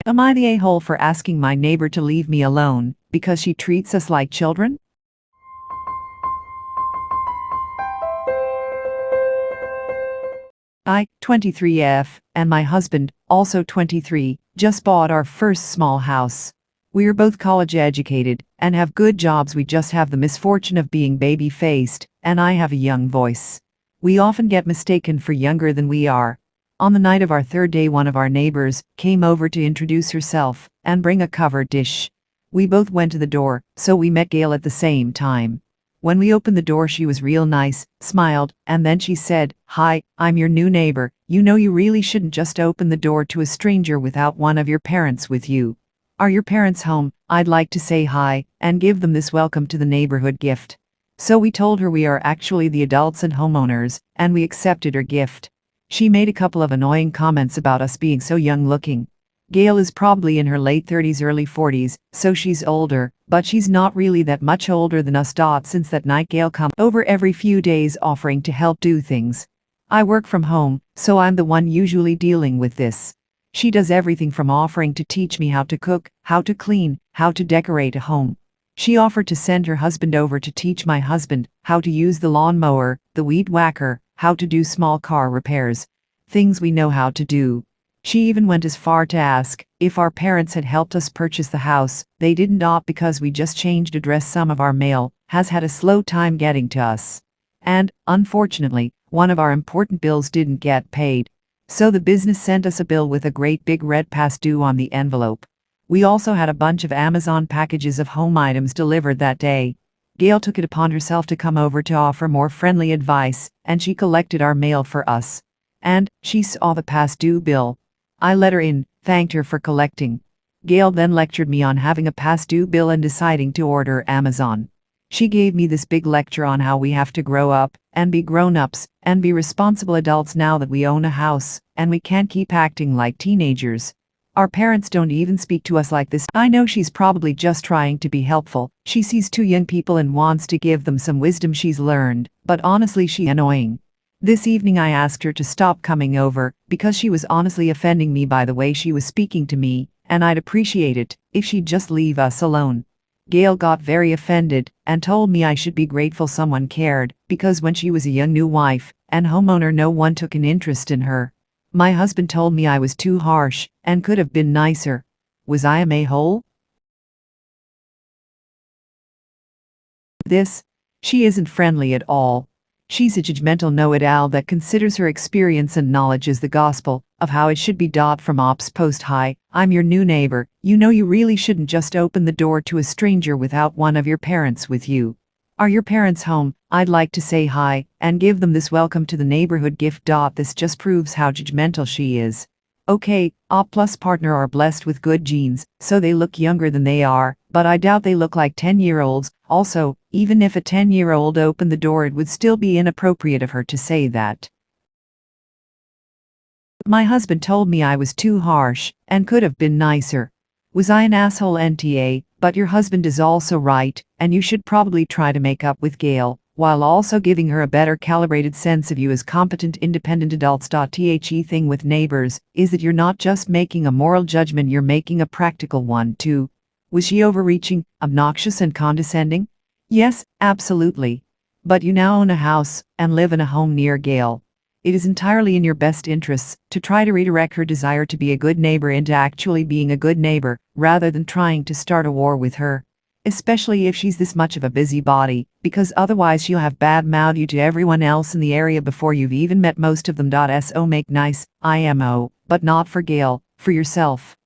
Am I the a-hole for asking my neighbor to leave me alone because she treats us like children? I, 23F, and my husband, also 23, just bought our first small house. We are both college educated and have good jobs. We just have the misfortune of being baby-faced, and I have a young voice. We often get mistaken for younger than we are. On the night of our third day, one of our neighbors came over to introduce herself and bring a covered dish. We both went to the door, so we met Gail at the same time. When we opened the door, she was real nice, smiled, and then she said, "Hi, I'm your new neighbor. You know you really shouldn't just open the door to a stranger without one of your parents with you. Are your parents home? I'd like to say hi and give them this welcome to the neighborhood gift." So we told her we are actually the adults and homeowners, and we accepted her gift. She made a couple of annoying comments about us being so young looking. Gail is probably in her late 30s, early 40s, so she's older, but she's not really that much older than us. Since that night, Gail comes over every few days offering to help do things. I work from home, so I'm the one usually dealing with this. She does everything from offering to teach me how to cook, how to clean, how to decorate a home. She offered to send her husband over to teach my husband how to use the lawnmower, the weed whacker, how to do small car repairs. Things we know how to do. She even went as far to ask if our parents had helped us purchase the house. They didn't, because we just changed address. Some of our mail has had a slow time getting to us. And, unfortunately, one of our important bills didn't get paid. So the business sent us a bill with a great big red past due on the envelope. We also had a bunch of Amazon packages of home items delivered that day. Gail took it upon herself to come over to offer more friendly advice, and she collected our mail for us. And she saw the past due bill. I let her in, thanked her for collecting. Gail then lectured me on having a past due bill and deciding to order Amazon. She gave me this big lecture on how we have to grow up and be grown-ups and be responsible adults now that we own a house, and we can't keep acting like teenagers. Our parents don't even speak to us like this. I know she's probably just trying to be helpful. She sees two young people and wants to give them some wisdom she's learned, but honestly she's annoying. This evening I asked her to stop coming over because she was honestly offending me by the way she was speaking to me, and I'd appreciate it if she'd just leave us alone. Gail got very offended and told me I should be grateful someone cared because when she was a young new wife and homeowner, no one took an interest in her. My husband told me I was too harsh and could have been nicer. Was I a a-hole? She isn't friendly at all. She's a judgmental know-it-all that considers her experience and knowledge as the gospel of how it should be. From Ops post: "Hi, I'm your new neighbor. You know you really shouldn't just open the door to a stranger without one of your parents with you. Are your parents home? I'd like to say hi and give them this welcome to the neighborhood gift." This just proves how judgmental she is. Okay, Op plus partner are blessed with good genes, so they look younger than they are, but I doubt they look like 10-year-olds. Also, even if a 10-year-old opened the door, it would still be inappropriate of her to say that. My husband told me I was too harsh and could have been nicer. Was I an asshole? NTA, but your husband is also right, and you should probably try to make up with Gail, while also giving her a better calibrated sense of you as competent independent adults. The thing with neighbors is that you're not just making a moral judgment, you're making a practical one too. Was she overreaching, obnoxious and condescending? Yes, absolutely. But you now own a house and live in a home near Gail. It is entirely in your best interests to try to redirect her desire to be a good neighbor into actually being a good neighbor, rather than trying to start a war with her. Especially if she's this much of a busybody, because otherwise she'll have bad-mouthed you to everyone else in the area before you've even met most of them. So make nice, IMO, but not for Gail, for yourself.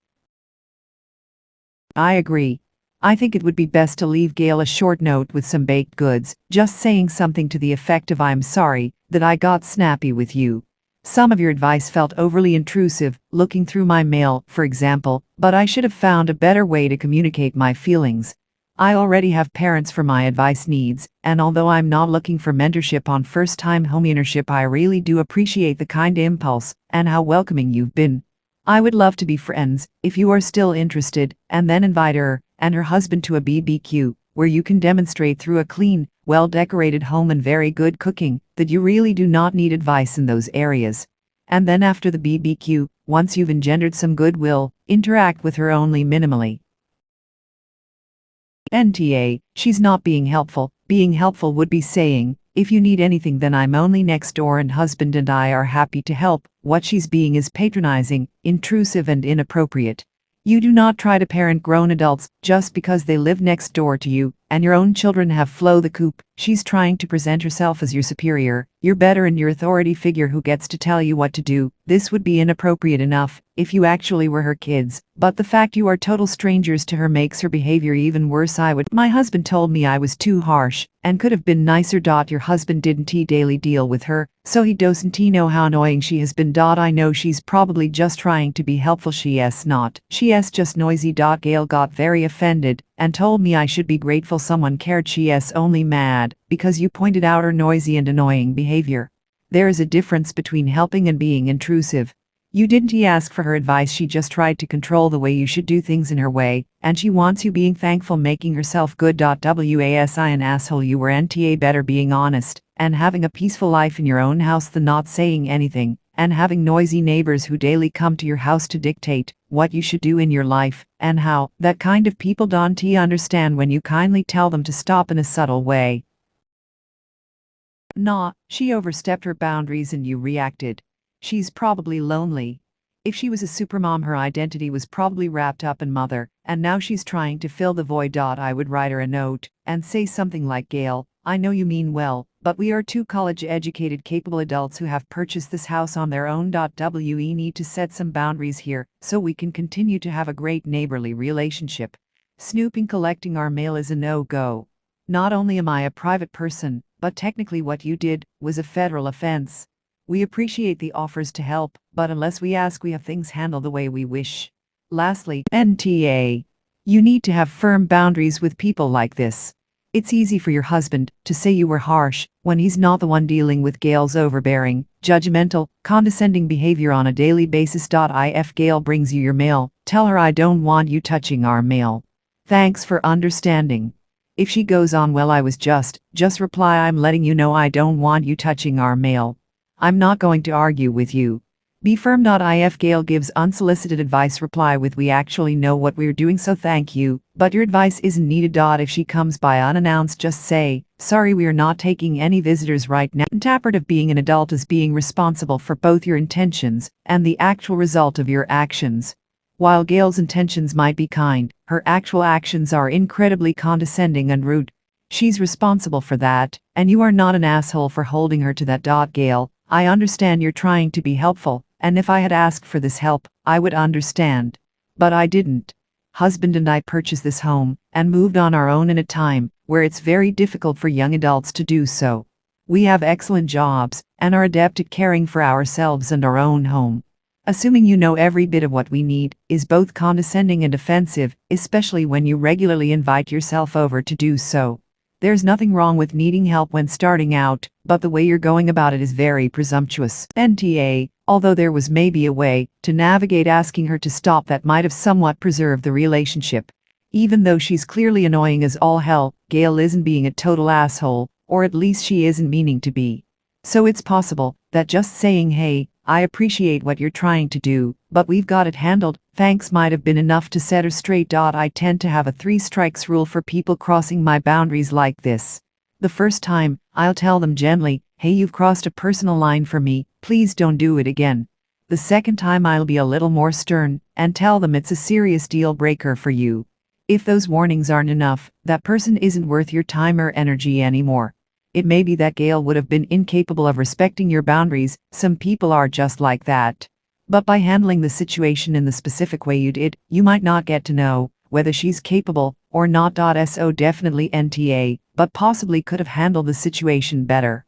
I agree. I think it would be best to leave Gail a short note with some baked goods, just saying something to the effect of, "I'm sorry that I got snappy with you. Some of your advice felt overly intrusive, looking through my mail, for example, but I should have found a better way to communicate my feelings. I already have parents for my advice needs, and although I'm not looking for mentorship on first-time homeownership, I really do appreciate the kind impulse and how welcoming you've been. I would love to be friends, if you are still interested," and then invite her and her husband to a BBQ, where you can demonstrate through a clean, well-decorated home and very good cooking that you really do not need advice in those areas. And then after the BBQ, once you've engendered some goodwill, interact with her only minimally. NTA, she's not being helpful. Being helpful would be saying, if you need anything then I'm only next door and husband and I are happy to help. What she's being is patronizing, intrusive and inappropriate. You do not try to parent grown adults just because they live next door to you, and your own children have flow the coop. She's trying to present herself as your superior, your better and your authority figure who gets to tell you what to do. This would be inappropriate enough if you actually were her kids, but the fact you are total strangers to her makes her behavior even worse. My husband told me I was too harsh and could have been nicer. Your husband didn't daily deal with her, so he doesn't know how annoying she has been. I know she's probably just trying to be helpful. She's not. She's just noisy. Gail got very offended and told me I should be grateful someone cared. She's only mad because you pointed out her noisy and annoying behavior. There is a difference between helping and being intrusive. You didn't ask for her advice, she just tried to control the way you should do things in her way, and she wants you being thankful, making herself good. Was an asshole you were. NTA, better being honest and having a peaceful life in your own house than not saying anything and having noisy neighbors who daily come to your house to dictate what you should do in your life and how. That kind of people don't understand when you kindly tell them to stop in a subtle way. Nah, she overstepped her boundaries and you reacted. She's probably lonely. If she was a supermom, her identity was probably wrapped up in mother, and now she's trying to fill the void. I would write her a note and say something like, Gail, I know you mean well, but we are two college-educated, capable adults who have purchased this house on their own. We need to set some boundaries here so we can continue to have a great neighborly relationship. Snooping, collecting our mail is a no-go. Not only am I a private person, but technically what you did was a federal offense. We appreciate the offers to help, but unless we ask, we have things handled the way we wish. Lastly, NTA. You need to have firm boundaries with people like this. It's easy for your husband to say you were harsh when he's not the one dealing with Gail's overbearing, judgmental, condescending behavior on a daily basis. If Gail brings you your mail, tell her I don't want you touching our mail. Thanks for understanding. If she goes on, well, I was just reply, I'm letting you know I don't want you touching our mail. I'm not going to argue with you. Be firm. If Gail gives unsolicited advice, reply with, we actually know what we're doing, so thank you, but your advice isn't needed. If she comes by unannounced, just say, sorry, we are not taking any visitors right now. Interpretive being an adult is being responsible for both your intentions and the actual result of your actions. While Gail's intentions might be kind, her actual actions are incredibly condescending and rude. She's responsible for that, and you are not an asshole for holding her to that. Gail, I understand you're trying to be helpful, and if I had asked for this help, I would understand. But I didn't. Husband and I purchased this home and moved on our own in a time where it's very difficult for young adults to do so. We have excellent jobs and are adept at caring for ourselves and our own home. Assuming you know every bit of what we need is both condescending and offensive, especially when you regularly invite yourself over to do so. There's nothing wrong with needing help when starting out, but the way you're going about it is very presumptuous. NTA, although there was maybe a way to navigate asking her to stop that might have somewhat preserved the relationship. Even though she's clearly annoying as all hell, Gail isn't being a total asshole, or at least she isn't meaning to be. So it's possible that just saying, hey, I appreciate what you're trying to do, but we've got it handled, thanks, might have been enough to set her straight. I tend to have a 3 strikes rule for people crossing my boundaries like this. The first time, I'll tell them gently, hey, you've crossed a personal line for me, please don't do it again. The second time I'll be a little more stern and tell them it's a serious deal breaker for you. If those warnings aren't enough, that person isn't worth your time or energy anymore. It may be that Gail would have been incapable of respecting your boundaries, some people are just like that. But by handling the situation in the specific way you did, you might not get to know whether she's capable or not. So definitely NTA, but possibly could have handled the situation better.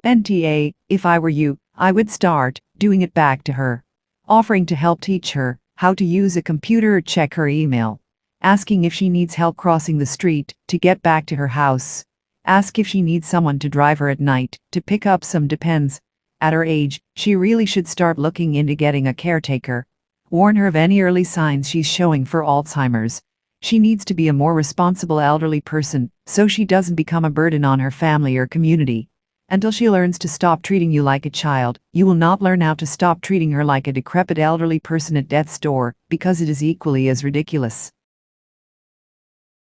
NTA, if I were you, I would start doing it back to her. Offering to help teach her how to use a computer or check her email. Asking if she needs help crossing the street to get back to her house. Ask if she needs someone to drive her at night to pick up some depends. At her age, she really should start looking into getting a caretaker. Warn her of any early signs she's showing for Alzheimer's. She needs to be a more responsible elderly person so she doesn't become a burden on her family or community. Until she learns to stop treating you like a child, you will not learn how to stop treating her like a decrepit elderly person at death's door, because it is equally as ridiculous.